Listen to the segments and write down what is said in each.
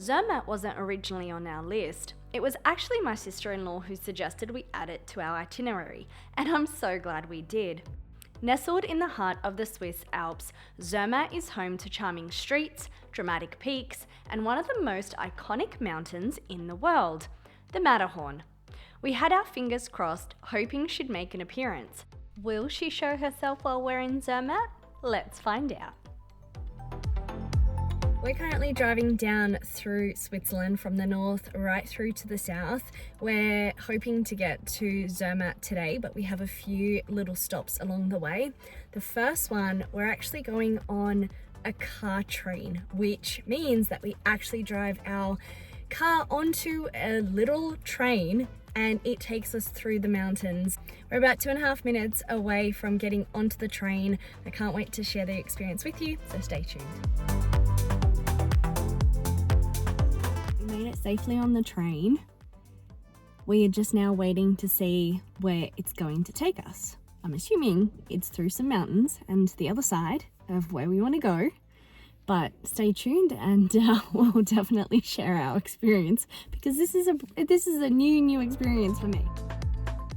Zermatt wasn't originally on our list. It was actually my sister-in-law who suggested we add it to our itinerary, and I'm so glad we did. Nestled in the heart of the Swiss Alps, Zermatt is home to charming streets, dramatic peaks, and one of the most iconic mountains in the world, the Matterhorn. We had our fingers crossed, hoping she'd make an appearance. Will she show herself while we're in Zermatt? Let's find out. We're currently driving down through Switzerland from the north right through to the south. We're hoping to get to Zermatt today, but we have a few little stops along the way. The first one, we're actually going on a car train, which means that we actually drive our car onto a little train and it takes us through the mountains. We're about 2.5 minutes away from getting onto the train. I can't wait to share the experience with you, so stay tuned. Made it safely on the train. We are just now waiting to see where it's going to take us. I'm assuming it's through some mountains and the other side of where we want to go, but stay tuned and we'll definitely share our experience because this is a new experience for me.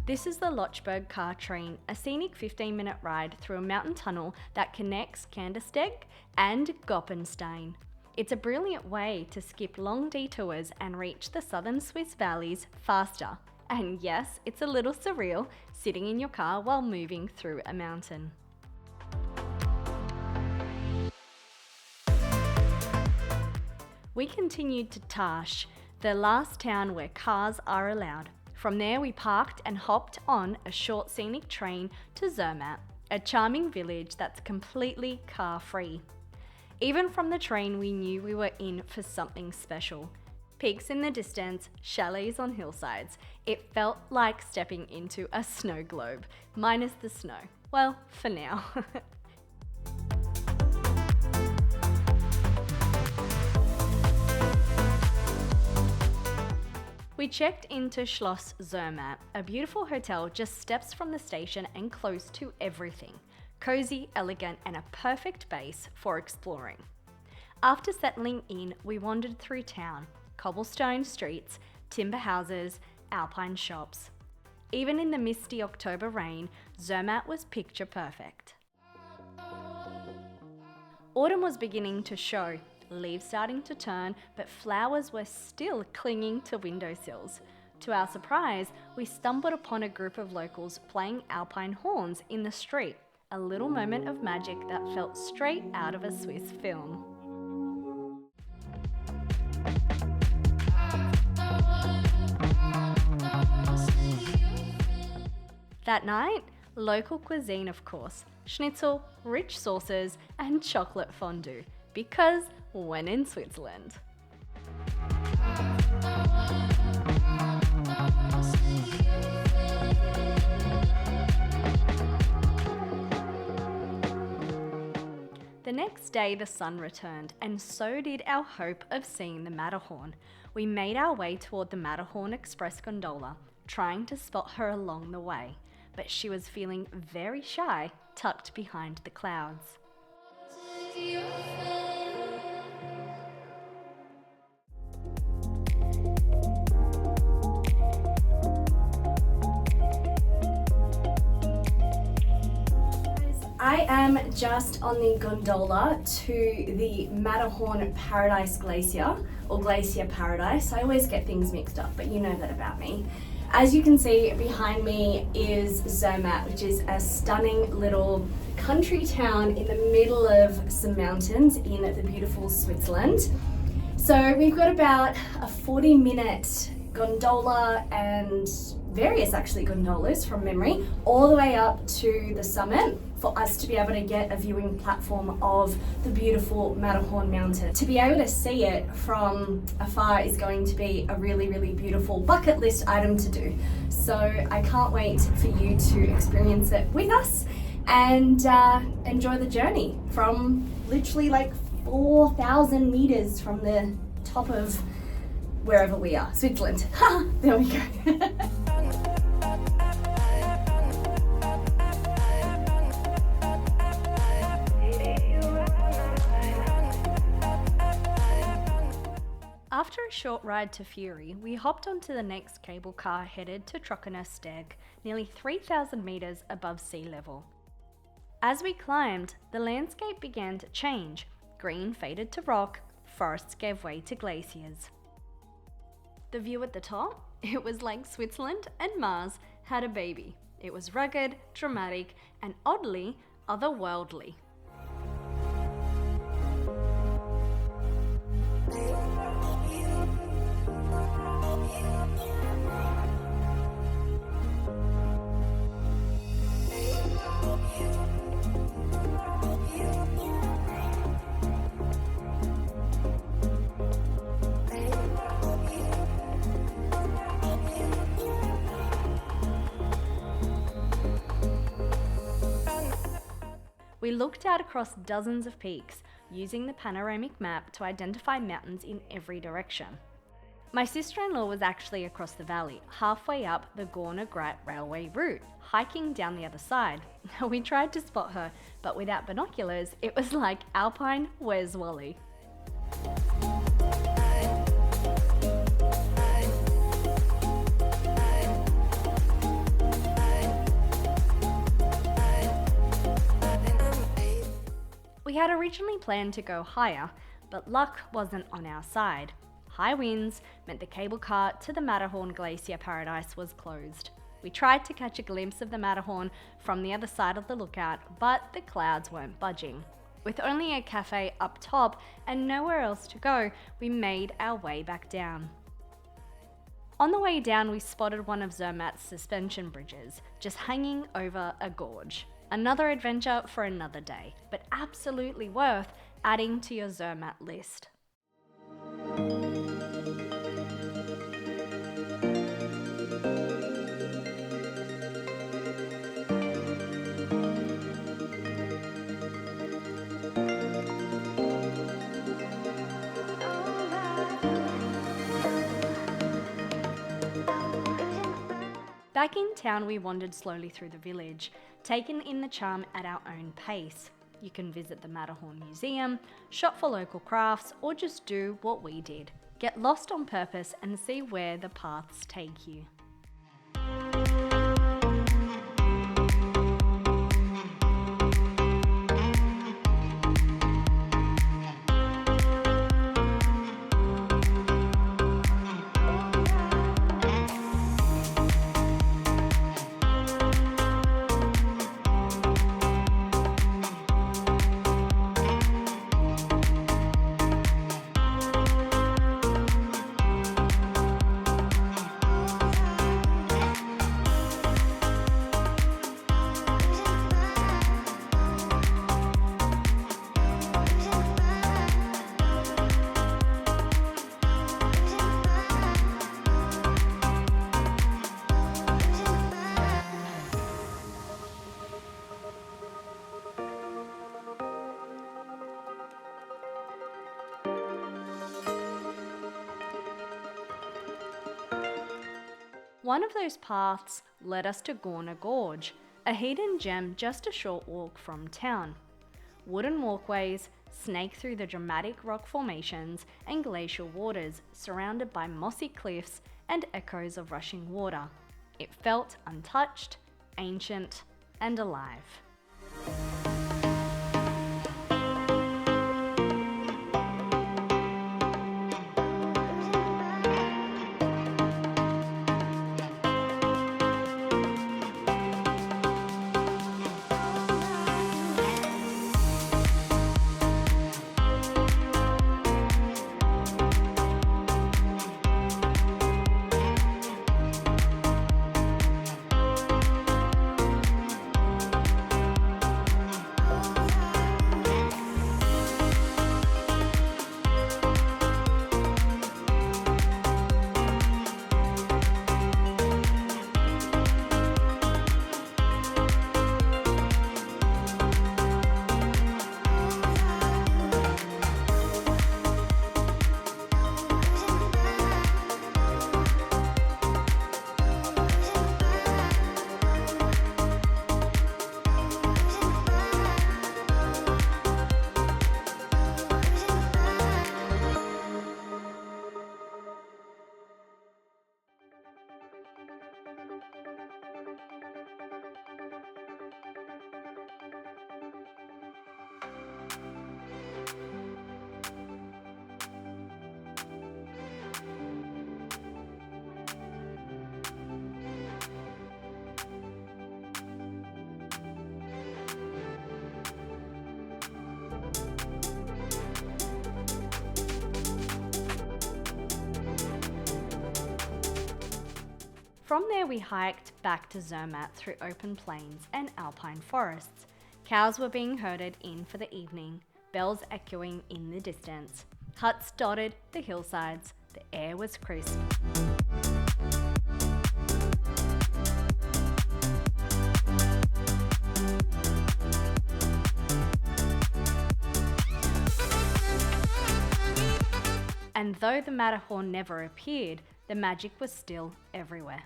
This is the Lochberg car train, a scenic 15-minute ride through a mountain tunnel that connects Trockener Steg and Goppenstein. It's a brilliant way to skip long detours and reach the southern Swiss valleys faster. And yes, it's a little surreal sitting in your car while moving through a mountain. We continued to Tasch, the last town where cars are allowed. From there we parked and hopped on a short scenic train to Zermatt, a charming village that's completely car-free. Even from the train, we knew we were in for something special. Peaks in the distance, chalets on hillsides. It felt like stepping into a snow globe, minus the snow. Well, for now. We checked into Schloss Zermatt, a beautiful hotel just steps from the station and close to everything. Cozy, elegant, and a perfect base for exploring. After settling in, we wandered through town, cobblestone streets, timber houses, alpine shops. Even in the misty October rain, Zermatt was picture perfect. Autumn was beginning to show, leaves starting to turn, but flowers were still clinging to windowsills. To our surprise, we stumbled upon a group of locals playing alpine horns in the street. A little moment of magic that felt straight out of a Swiss film. That night, local cuisine of course, schnitzel, rich sauces, and chocolate fondue, because when in Switzerland. The next day the sun returned, and so did our hope of seeing the Matterhorn. We made our way toward the Matterhorn Express gondola, trying to spot her along the way, but she was feeling very shy, tucked behind the clouds. I am just on the gondola to the Matterhorn Paradise Glacier, or Glacier Paradise. I always get things mixed up, but you know that about me. As you can see behind me is Zermatt, which is a stunning little country town in the middle of some mountains in the beautiful Switzerland. So we've got about a 40-minute gondola and various actually gondolas from memory, all the way up to the summit for us to be able to get a viewing platform of the beautiful Matterhorn mountain. To be able to see it from afar is going to be a really, really beautiful bucket list item to do. So I can't wait for you to experience it with us and enjoy the journey from literally like 4,000 meters from the top of wherever we are, Switzerland. There we go. After a short ride to Furi, we hopped onto the next cable car headed to Trockener Steg, nearly 3,000 metres above sea level. As we climbed, the landscape began to change. Green faded to rock, forests gave way to glaciers. The view at the top? It was like Switzerland and Mars had a baby. It was rugged, dramatic, and oddly otherworldly. We looked out across dozens of peaks, using the panoramic map to identify mountains in every direction. My sister-in-law was actually across the valley, halfway up the Gorner Gorge railway route, hiking down the other side. We tried to spot her, but without binoculars, it was like alpine, where's Wally? We had originally planned to go higher, but luck wasn't on our side. High winds meant the cable car to the Matterhorn Glacier Paradise was closed. We tried to catch a glimpse of the Matterhorn from the other side of the lookout, but the clouds weren't budging. With only a cafe up top and nowhere else to go, we made our way back down. On the way down, we spotted one of Zermatt's suspension bridges, just hanging over a gorge. Another adventure for another day, but absolutely worth adding to your Zermatt list. Back in town, we wandered slowly through the village, taking in the charm at our own pace. You can visit the Matterhorn Museum, shop for local crafts, or just do what we did. Get lost on purpose and see where the paths take you. One of those paths led us to Gorner Gorge, a hidden gem just a short walk from town. Wooden walkways snake through the dramatic rock formations and glacial waters, surrounded by mossy cliffs and echoes of rushing water. It felt untouched, ancient, and alive. From there we hiked back to Zermatt through open plains and alpine forests. Cows were being herded in for the evening, bells echoing in the distance. Huts dotted the hillsides, the air was crisp. And though the Matterhorn never appeared, the magic was still everywhere.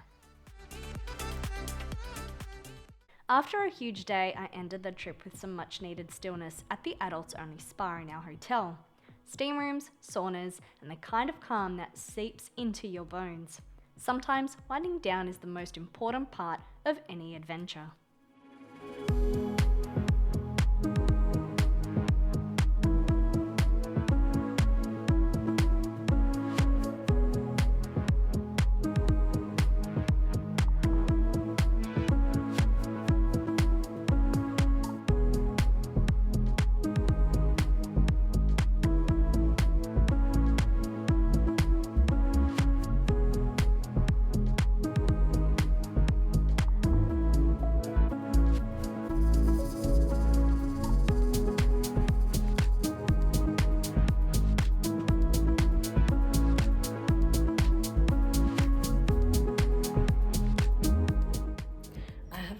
After a huge day, I ended the trip with some much needed stillness at the adults only spa in our hotel. Steam rooms, saunas, and the kind of calm that seeps into your bones. Sometimes winding down is the most important part of any adventure.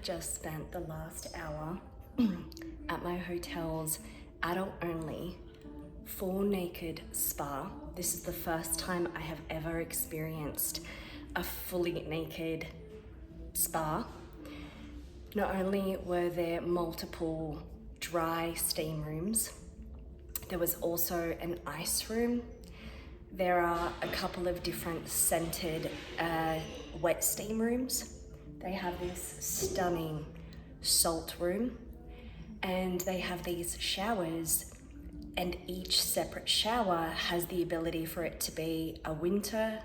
Just spent the last hour at my hotel's adult-only, full naked spa. This is the first time I have ever experienced a fully naked spa. Not only were there multiple dry steam rooms, there was also an ice room. There are a couple of different scented wet steam rooms. They have this stunning salt room, and they have these showers, and each separate shower has the ability for it to be a winter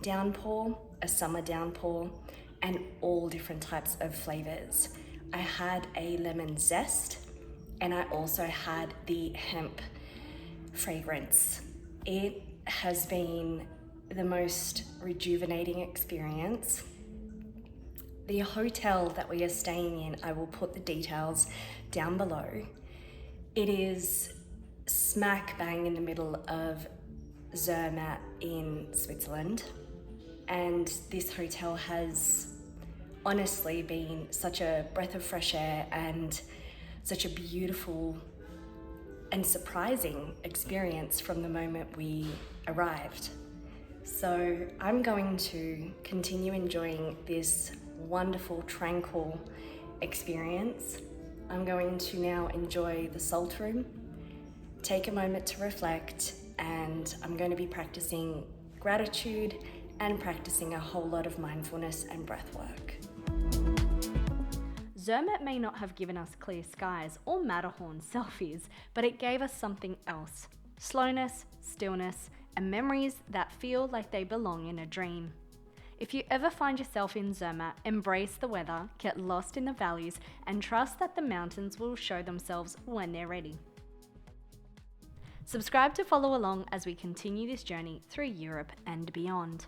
downpour, a summer downpour, and all different types of flavors. I had a lemon zest, and I also had the hemp fragrance. It has been the most rejuvenating experience. The hotel that we are staying in, I will put the details down below. It is smack bang in the middle of Zermatt in Switzerland. And this hotel has honestly been such a breath of fresh air and such a beautiful and surprising experience from the moment we arrived. So I'm going to continue enjoying this wonderful, tranquil experience. I'm going to now enjoy the salt room, take a moment to reflect, and I'm going to be practicing gratitude and practicing a whole lot of mindfulness and breath work. Zermatt may not have given us clear skies or Matterhorn selfies, but it gave us something else. Slowness, stillness, and memories that feel like they belong in a dream. If you ever find yourself in Zermatt, embrace the weather, get lost in the valleys, and trust that the mountains will show themselves when they're ready. Subscribe to follow along as we continue this journey through Europe and beyond.